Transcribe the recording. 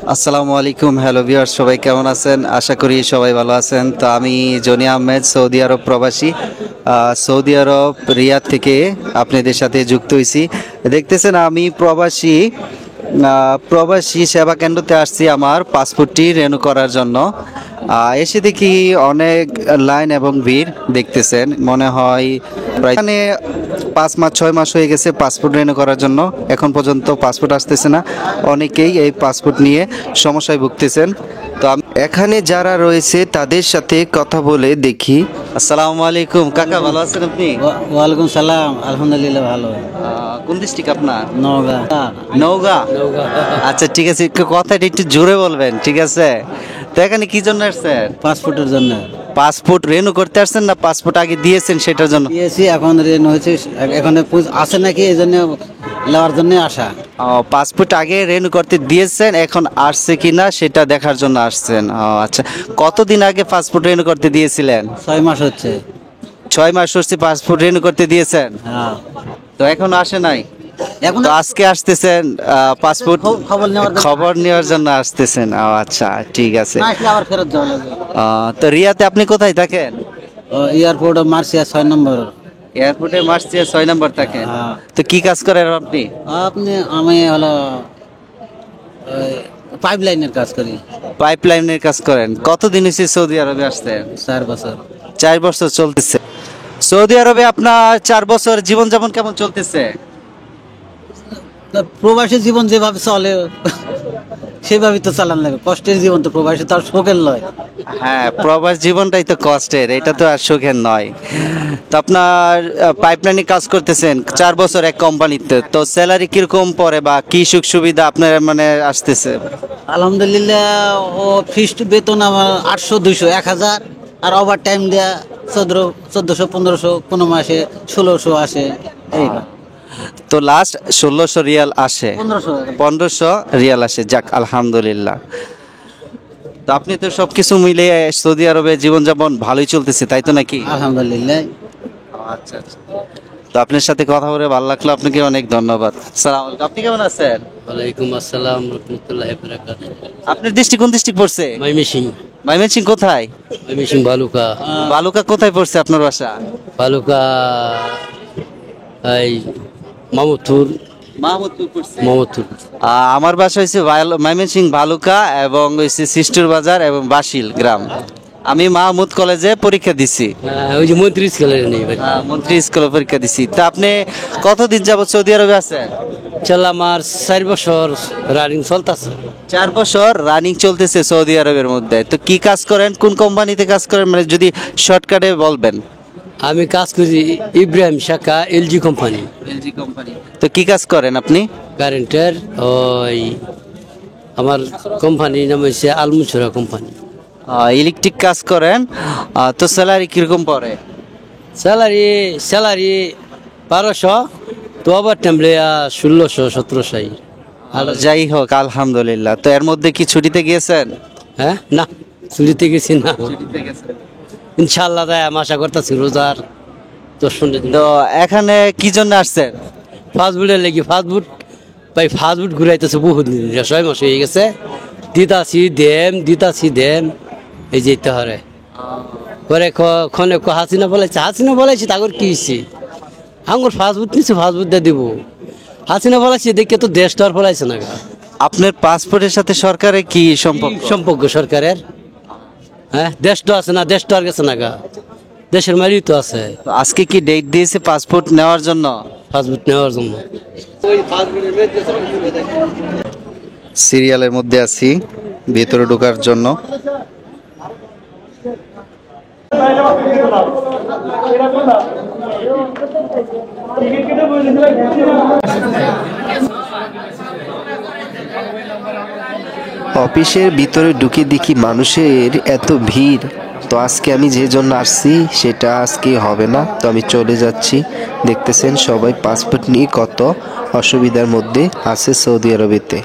আসসালামু আলাইকুম, hello viewers, সবাই কেমন আছেন? আশা করি সবাই ভালো আছেন। তো আমি জনি আহমেদ, সৌদি আরব প্রবাসী। সৌদি আরব রিয়াদ থেকে আপনাদের সাথে যুক্ত হয়েছি। দেখতেছেন আমি প্রবাসী সেবা কেন্দ্রতে আসছি আমার পাসপোর্টটি রিনিউ করার জন্য। এসে দেখি অনেক লাইন এবং ভিড় দেখতেছেন, মনে হয় প্রায় এখানে 5 মাস 6 মাস হয়ে গেছে পাসপোর্ট রিনিউ করার জন্য, এখন পর্যন্ত পাসপোর্ট আসতেছে না। অনেকেই এই পাসপোর্ট নিয়ে সমস্যায় ভুগতেছেন। তো আমি এখানে যারা রয়েছে তাদের সাথে কথা বলে দেখি। আসসালামু আলাইকুম কাকা, ভালো আছেন আপনি? ওয়ালাইকুম সালাম, আলহামদুলিল্লাহ ভালো। কোন ডিস্ট্রিক্ট আপনার? নওগাঁ। নওগাঁ। আচ্ছা ঠিক আছে, একটু কথাটা একটু জোরে বলবেন, ঠিক আছে? তো এখানে কি জন্য আসছেন? পাসপোর্টের জন্য পাসপোর্ট রিনিউ করতে আসছেন না পাসপোর্ট আগে দিয়েছেন সেটার জন্য? দিয়েছি, এখন রেন হয়েছে, এখন আছে নাকি এই জন্য নেওয়ার জন্য আসা। পাসপোর্ট আগে রিনিউ করতে দিয়েছেন, এখন আসছে কিনা সেটা দেখার জন্য আসছেন। আচ্ছা, কতদিন আগে পাসপোর্ট রিনিউ করতে দিয়েছিলেন? 6 মাস হচ্ছে। 6 মাস হচ্ছে পাসপোর্ট রিনিউ করতে দিয়েছেন, হ্যাঁ, তো এখন আসে নাই। এখন তো আজকে আসতেছেন পাসপোর্ট খবর নেওয়ার জন্য আসতেছেন। আচ্ছা ঠিক আছে। না আসলে আবার ফেরত যাওয়া লাগবে। তো রিয়াতে আপনি কোথায় থাকেন? এয়ারপোর্ট মার্সিয়া 6 নম্বর। এয়ারপোর্টে মার্সিয়া 6 নম্বর থাকেন। হ্যাঁ। তো কি কাজ করেন আপনি? আমি হলো পাইপ লাইনের কাজ করি। পাইপলাইনের কাজ করেন। কতদিন হয়েছে সৌদি আরবে আসতেন? 4 বছর। 4 বছর চলতেছে। সৌদি আরবে আপনার 4 বছর জীবনযাপন কেমন চলতেছে? প্রবাসী জীবন যেভাবে চলে সেভাবেই তো চালান লাগে। কষ্টের জীবন তো, প্রবাসী তো আর শোকের নয়। হ্যাঁ, প্রবাস জীবনটাই তো কষ্টের, এটা তো আর সুখের নয়। তো আপনার পাইপলাইনে কাজ করতেছেন 4 বছর এক কোম্পানিতে, তো স্যালারি কিরকম পড়ে বা কি সুখ সুবিধা আপনার মানে আসতেছে? আলহামদুলিল্লাহ, ও ফিক্সড বেতন আমার 800 200 1000, আর ওভার টাইম দেয়া 1400 1500, কোনো মাসে 1600 আসে। এই তো লাস্ট 1600 রিয়াল আসে, 1500। 1500 রিয়াল আসে, যাক আলহামদুলিল্লাহ। তো আপনি তো সবকিছু মিলিয়ে সৌদি আরবে জীবনযাপন ভালোই চলতেছে, তাই তো নাকি? আলহামদুলিল্লাহ। আচ্ছা আচ্ছা। তো আপনার সাথে কথা বলে ভালো লাগলো, আপনাকে অনেক ধন্যবাদ। সালাম আলাইকুম, আপনি কেমন আছেন? ওয়ালাইকুম আসসালাম রহমতুল্লাহি বারাকাতুহু। আপনার ডিস্ট্রিক্ট কোন ডিস্ট্রিক্ট পড়ছে? মাইমিসিং। ময়মনসিংহ কোথায়? মাইমিসিং বালুকা। বালুকা কোথায় পড়ছে আপনার বাসা? বালুকা এই মামুদপুর। মাহমুদপুর পড়ছে। মামুদপুর। আমার বাসা হয়েছে ময়মনসিংহ ভালুকা, এবং হয়েছে সিস্টুর বাজার এবং বাসিল গ্রাম। আমি মাহমুদ কলেজে পরীক্ষা দিছি। ওই যে মন্ত্রী স্কুলের নেই ভাই। মন্ত্রী স্কুলে পরীক্ষা দিছি। তা আপনি কতদিন যাবত সৌদি আরবে আছেন? চল আমার 4 বছর রানিং চলতেছে। 4 বছর রানিং চলতেছে সৌদি আরবের মধ্যে। তো কি কাজ করেন, কোন কোম্পানিতে কাজ করেন, মানে যদি শর্টকাটে বলবেন। আমি কাজ করি ইব্রাহিম শাখা এলজি কোম্পানি। LG company. তো কি কাজ করেন আপনি? কারেন্টের ওই আমার কোম্পানির নাম হচ্ছে আলমুছরা কোম্পানি। ইলেকট্রিক কাজ করেন। তো স্যালারি কিরকম পড়ে? স্যালারি স্যালারি 1200, তো ওভার টাইম 1600 1700। যাই হোক আলহামদুলিল্লাহ। তো এর মধ্যে কি ছুটিতে গিয়েছেন? হ্যাঁ, না চুরিতে গেছি না। ইনশাআল্লাহ তাই আমি আশা করতেছি রোজার 10 দিন। তো এখানে কি জন্য আসছেন? ফাস্টফুডের লেগে ফাস্টফুড ভাই, ফাস্টফুড ঘুরাইতেছে বহুত দিন, 6 মাস হয়ে গেছে। দিতাছি দেম এই যেতে হরে করে ক্ষণে হাসিনা বলেছি তাগর কি হয়েছে, আঙ্গুর ফাস্টফুড নিচ্ছে, ফাস্টফুড দিয়ে দিব। হাসিনা বলেছি দেখে তো দেশ তো আর ফলাইছে না। আপনার পাসপোর্টের সাথে সরকারের কি সম্পর্ক? সম্পর্ক সরকারের, হ্যাঁ দেশ তো আছে না, দেশ তো আর গেছে না গা, দেশের মারি তো আছে। তো আজকে কি ডেট দিয়েছে পাসপোর্ট নেওয়ার জন্য? পাসপোর্ট নেওয়ার জন্য সিরিয়ালের মধ্যে আছি ভেতরে ঢোকার জন্য। অফিসের ভিতরে ঢুকে দেখি মানুষের এত ভিড়। তো আজকে আমি যে জন্য আসছি সেটা আজকে হবে না, তো আমি চলে যাচ্ছি। দেখতেছেন সবাই পাসপোর্ট নিয়ে কত অসুবিধার মধ্যে আছে সৌদি আরবেতে।